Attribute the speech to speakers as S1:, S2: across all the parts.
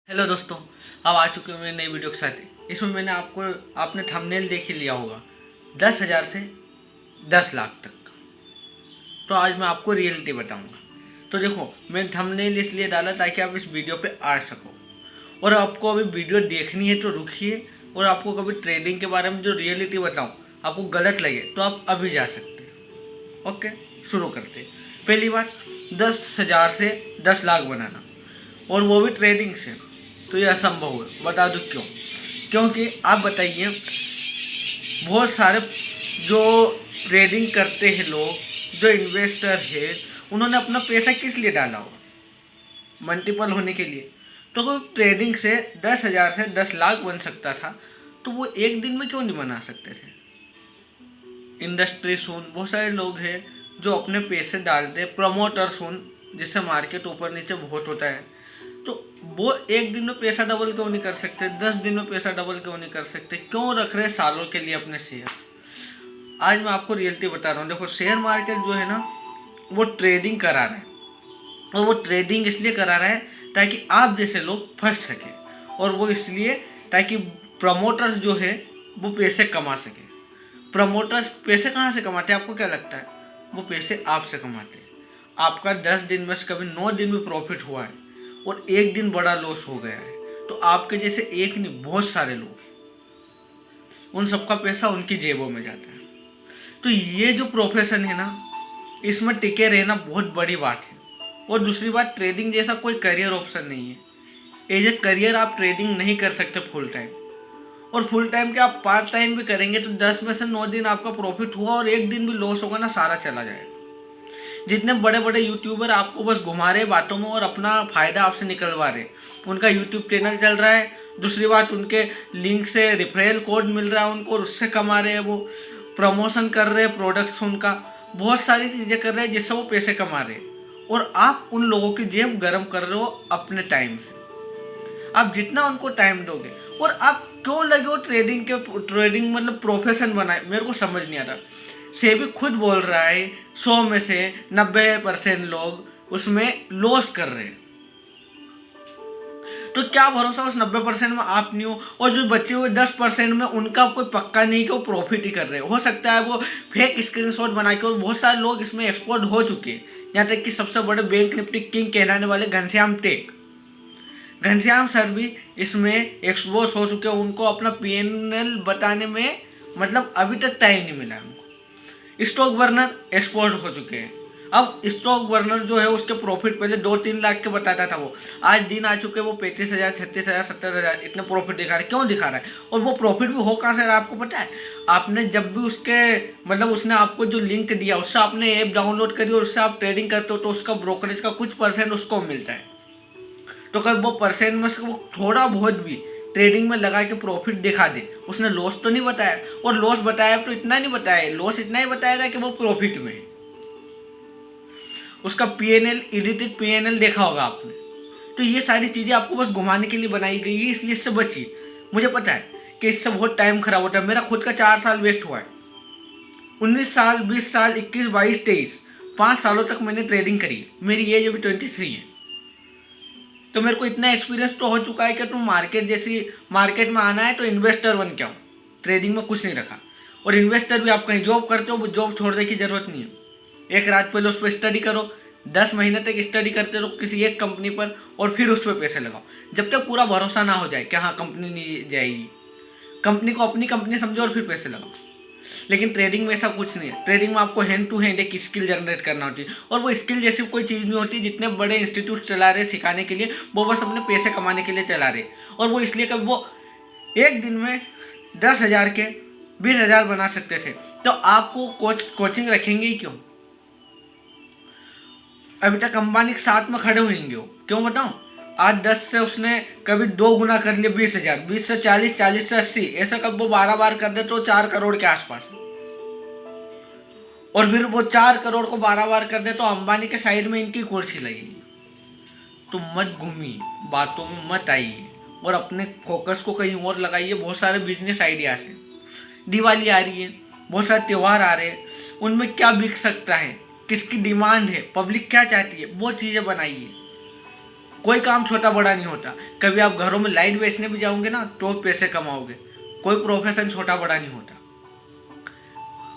S1: Hello दोस्तों, अब आ चुके हैं मेरी नई वीडियो के साथ। इसमें मैंने आपने थंबनेल देख ही लिया होगा 10,000 से 10 लाख तक। तो आज मैं आपको रियलिटी बताऊंगा। तो देखो, मैं थंबनेल इसलिए डाला ताकि आप इस वीडियो पे आ सको, और आपको अभी वीडियो देखनी है तो रुकिए। और आपको कभी ट्रेडिंग के बारे में जो रियलिटी बताऊँ आपको गलत लगे तो आप अभी जा सकते हैं। ओके, शुरू करते हैं। पहली बात, 10,000 से 10 लाख बनाना, और वो भी ट्रेडिंग से, तो ये असंभव है। बता दूँ क्यों? क्योंकि आप बताइए, बहुत सारे जो ट्रेडिंग करते हैं लोग, जो इन्वेस्टर है, उन्होंने अपना पैसा किस लिए डाला होगा? मल्टीपल होने के लिए। तो कोई ट्रेडिंग से 10,000 से 10 लाख बन सकता था, तो वो एक दिन में क्यों नहीं बना सकते थे? इंडस्ट्री सुन, बहुत सारे लोग हैं जो अपने पैसे डालते हैं। प्रमोटर सुन, जिससे मार्केट ऊपर नीचे बहुत होता है, तो वो एक दिन में पैसा डबल क्यों नहीं कर सकते? 10 दिन में पैसा डबल क्यों नहीं कर सकते? क्यों रख रहे सालों के लिए अपने शेयर? आज मैं आपको रियलिटी बता रहा हूँ। देखो, शेयर मार्केट जो है ना, वो ट्रेडिंग करा रहा है, और वो ट्रेडिंग इसलिए करा रहा है ताकि आप जैसे लोग फंस सके, और वो इसलिए ताकि प्रमोटर्स जो है वो पैसे कमा सके। प्रमोटर्स पैसे कहाँ से कमाते हैं, आपको क्या लगता है? वो पैसे आपसे कमाते हैं। आपका 10 दिन में से कभी 9 दिन में प्रॉफिट हुआ है, और एक दिन बड़ा लॉस हो गया है, तो आपके जैसे एक नहीं, बहुत सारे लोग, उन सबका पैसा उनकी जेबों में जाता है। तो ये जो प्रोफेशन है ना, इसमें टिके रहना बहुत बड़ी बात है। और दूसरी बात, ट्रेडिंग जैसा कोई करियर ऑप्शन नहीं है। एज ए करियर आप ट्रेडिंग नहीं कर सकते फुल टाइम, और फुल टाइम के आप पार्ट टाइम भी करेंगे तो 10 में से 9 दिन आपका प्रॉफिट हुआ और एक दिन भी लॉस होगा ना, सारा चला जाएगा। जितने बड़े बड़े यूट्यूबर आपको बस घुमा रहे बातों में और अपना फायदा आपसे निकलवा रहे, उनका यूट्यूब चैनल चल रहा है। दूसरी बात, उनके लिंक से रेफरल कोड मिल रहा है उनको, और उससे कमा रहे हैं। वो प्रमोशन कर रहे हैं प्रोडक्ट्स, उनका बहुत सारी चीज़ें कर रहे हैं जिससे वो पैसे कमा रहे हैं, और आप उन लोगों की जेब गर्म कर रहे हो अपने टाइम से। आप जितना उनको टाइम दोगे, और आप क्यों लगे हो ट्रेडिंग मतलब प्रोफेशन बनाए, मेरे को समझ नहीं आ रहा। सेबी खुद बोल रहा है 100 में से 90% लोग उसमें लॉस कर रहे हैं। तो क्या भरोसा उस 90% में आप नहीं हो, और जो बचे हुए 10% में उनका कोई पक्का नहीं कि वो प्रॉफिट ही कर रहे हो सकता है वो फेक स्क्रीनशॉट बना के, और बहुत सारे लोग इसमें एक्सपर्ट हो चुके हैं। यहाँ तक कि सबसे बड़े बैंक निफ्टी किंग कहलाने वाले घनश्याम सर भी इसमें एक्सपोज हो चुके हैं। उनको अपना पीएनएल बताने में मतलब अभी तक टाइम नहीं मिला उनको। स्टॉक बर्नर एक्सपोज हो चुके हैं। अब स्टॉक बर्नर जो है उसके प्रॉफिट पहले 2-3 लाख के बताता था, वो आज दिन आ चुके हैं वो 35,000, 36,000, 70,000 इतने प्रॉफिट दिखा रहा है। क्यों दिखा रहा है? और वो प्रॉफिट भी हो कहाँ से रहा है आपको पता है? आपने जब भी उसके मतलब उसने आपको जो लिंक दिया उससे आपने ऐप डाउनलोड करी और उससे आप ट्रेडिंग करते हो, तो उसका ब्रोकरेज का कुछ % उसको मिलता है। तो कल वो % में से वो थोड़ा बहुत भी ट्रेडिंग में लगा के प्रॉफिट दिखा दे, उसने लॉस तो नहीं बताया। और लॉस बताया तो इतना नहीं बताया, लॉस इतना ही बताएगा कि वो प्रॉफिट में है। उसका पीएनएल, एडिटेड पीएनएल देखा होगा आपने। तो ये सारी चीज़ें आपको बस घुमाने के लिए बनाई गई है, इसलिए इससे बचिए। मुझे पता है कि इससे बहुत टाइम खराब होता है। मेरा खुद का 4 साल वेस्ट हुआ है। 19 साल, 20 साल, 21, 22, 23, 5 सालों तक मैंने ट्रेडिंग करी है। मेरी एज अभी 23 है। तो मेरे को इतना एक्सपीरियंस तो हो चुका है कि तुम मार्केट में आना है तो इन्वेस्टर बन के आओ। ट्रेडिंग में कुछ नहीं रखा। और इन्वेस्टर भी आप कहीं जॉब करते हो, वो जॉब छोड़ने की जरूरत नहीं है। एक रात पहले उस पर स्टडी करो, 10 महीने तक स्टडी करते रहो किसी एक कंपनी पर, और फिर उस पर पैसे लगाओ जब तक पूरा भरोसा ना हो जाए कि हाँ कंपनी नहीं जाएगी। कंपनी को अपनी कंपनी समझो और फिर पैसे लगाओ। लेकिन ट्रेडिंग में ऐसा कुछ नहीं है। ट्रेडिंग में आपको हैंड टू हैंड एक स्किल जनरेट करना होती है, और वो स्किल जैसी कोई चीज़ नहीं होती। जितने बड़े इंस्टीट्यूट चला रहे सिखाने के लिए, वो बस अपने पैसे कमाने के लिए चला रहे, और वो इसलिए कि वो एक दिन में 10,000 के 20,000 बना सकते थे। तो आपको कोचिंग रखेंगे ही क्यों? अभी तक अंबानी के साथ में खड़े होंगे वो, क्यों बताऊं? आज 10 से उसने कभी 2 गुना कर लिए 20,000, 20 से 40, 40 से 80, ऐसा कब वो 12 बार कर दे तो 4 करोड़ के आसपास। और फिर वो 4 करोड़ को 12 बार कर दे तो अंबानी के साइड में इनकी कुर्सी लगेगी। तो मत घूमिए, बातों में मत आइए, और अपने फोकस को कहीं और लगाइए। बहुत सारे बिजनेस आइडियाज हैं। दिवाली आ रही है, बहुत सारे त्यौहार आ रहे हैं, उनमें क्या बिक सकता है, किसकी डिमांड है, पब्लिक क्या चाहती है, वो चीज़ें बनाइए। कोई काम छोटा बड़ा नहीं होता। कभी आप घरों में लाइट बेचने भी जाओगे ना तो पैसे कमाओगे। कोई प्रोफेशन छोटा बड़ा नहीं होता।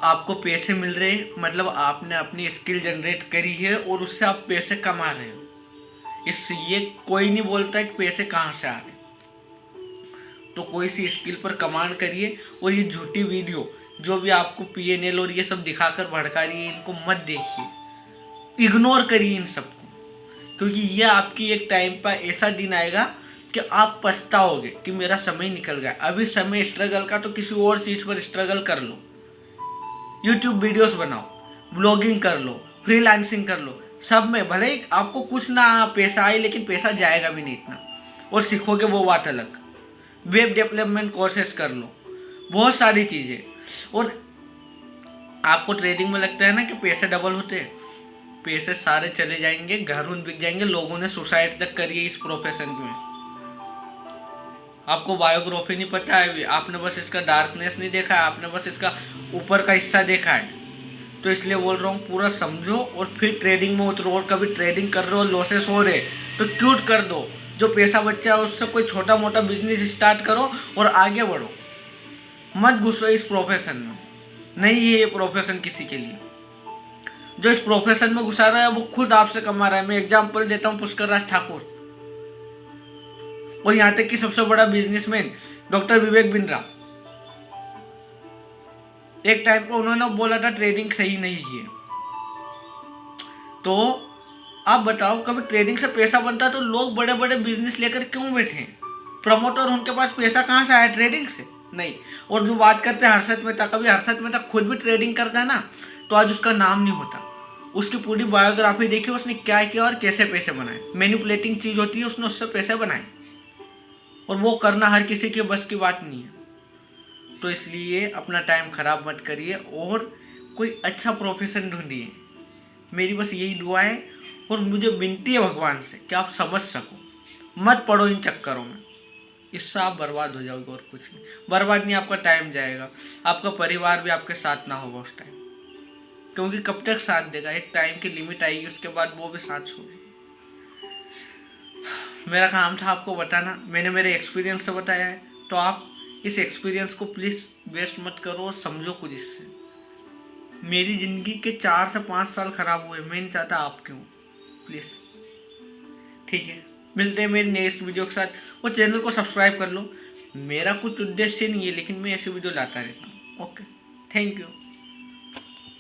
S1: आपको पैसे मिल रहे हैं मतलब आपने अपनी स्किल जनरेट करी है और उससे आप पैसे कमा रहे हो। इससे ये कोई नहीं बोलता कि पैसे कहाँ से आ रहे। तो कोई सी स्किल पर कमांड करिए और ये झूठी वीडियो जो भी आपको PNL और ये सब दिखाकर भड़का रही है इनको मत देखिए, इग्नोर करिए इन सबको। क्योंकि ये आपकी एक टाइम पर ऐसा दिन आएगा कि आप पछताओगे कि मेरा समय निकल गया। अभी समय स्ट्रगल का तो किसी और चीज़ पर स्ट्रगल कर लो, यूट्यूब वीडियोस बनाओ, ब्लॉगिंग कर लो, फ्रीलांसिंग कर लो। सब में भले ही आपको कुछ ना पैसा आए लेकिन पैसा जाएगा भी नहीं इतना, और सीखोगे वो बात अलग। वेब डेवलपमेंट कोर्सेस कर लो, बहुत सारी चीज़ें। और आपको ट्रेडिंग में लगता है ना कि पैसे डबल होते हैं, पैसे सारे चले जाएंगे, घर उन बिक जाएंगे। लोगों ने सुसाइड तक करी है इस प्रोफेशन में। आपको बायोग्राफी नहीं पता है, आपने बस इसका डार्कनेस नहीं देखा है, आपने बस इसका ऊपर का हिस्सा देखा है। तो इसलिए बोल रहा हूँ पूरा समझो और फिर ट्रेडिंग में उतरो। और कभी ट्रेडिंग कर रहे हो लॉसेस हो रहे तो क्यूट कर दो, जो पैसा बचा है उससे कोई छोटा मोटा बिजनेस स्टार्ट करो और आगे बढ़ो। मत घुसो इस प्रोफेशन में, नहीं है ये प्रोफेशन किसी के लिए। जो इस प्रोफेशन में घुसा रहा है वो खुद आपसे कमा रहा है। मैं एग्जांपल देता हूँ पुष्कर राज ठाकुर, और यहाँ तक कि सबसे बड़ा बिजनेसमैन डॉक्टर विवेक बिंद्रा। एक टाइम पे उन्होंने बोला था ट्रेडिंग सही नहीं है। तो आप बताओ कभी ट्रेडिंग से पैसा बनता है तो लोग बड़े बड़े बिजनेस लेकर क्यों बैठे हैं? प्रमोटर उनके पास पैसा कहाँ से आया? ट्रेडिंग से नहीं। और जो बात करते हैं हर्षद मेहता, कभी हर्षद मेहता खुद भी ट्रेडिंग करता है ना तो आज उसका नाम नहीं होता। उसकी पूरी बायोग्राफी देखी, उसने क्या किया और कैसे पैसे बनाए। मैनिपुलेटिंग चीज होती है, उसने उससे पैसे बनाए, और वो करना हर किसी के बस की बात नहीं है। तो इसलिए अपना टाइम खराब मत करिए और कोई अच्छा प्रोफेशन ढूंढिए। मेरी बस यही दुआ है और मुझे विनती है भगवान से कि आप समझ सको, मत पड़ो इन चक्करों में। इससे आप बर्बाद हो जाओगे और कुछ नहीं। बर्बाद नहीं, आपका टाइम जाएगा, आपका परिवार भी आपके साथ ना होगा उस टाइम। क्योंकि कब तक साथ देगा? एक टाइम की लिमिट आएगी, उसके बाद वो भी साथ छोड़ेगा। मेरा काम था आपको बताना, मैंने मेरे एक्सपीरियंस से बताया है। तो आप इस एक्सपीरियंस को प्लीज़ वेस्ट मत करो और समझो कुछ इससे। मेरी ज़िंदगी के 4 से 5 साल ख़राब हुए, मैं नहीं चाहता आप क्यों। प्लीज़ ठीक है, मिलते हैं मेरी नेक्स्ट वीडियो के साथ। और चैनल को सब्सक्राइब कर लो। मेरा कुछ उद्देश्य नहीं है लेकिन मैं ऐसी वीडियो लाता रहता हूँ। Okay, thank you.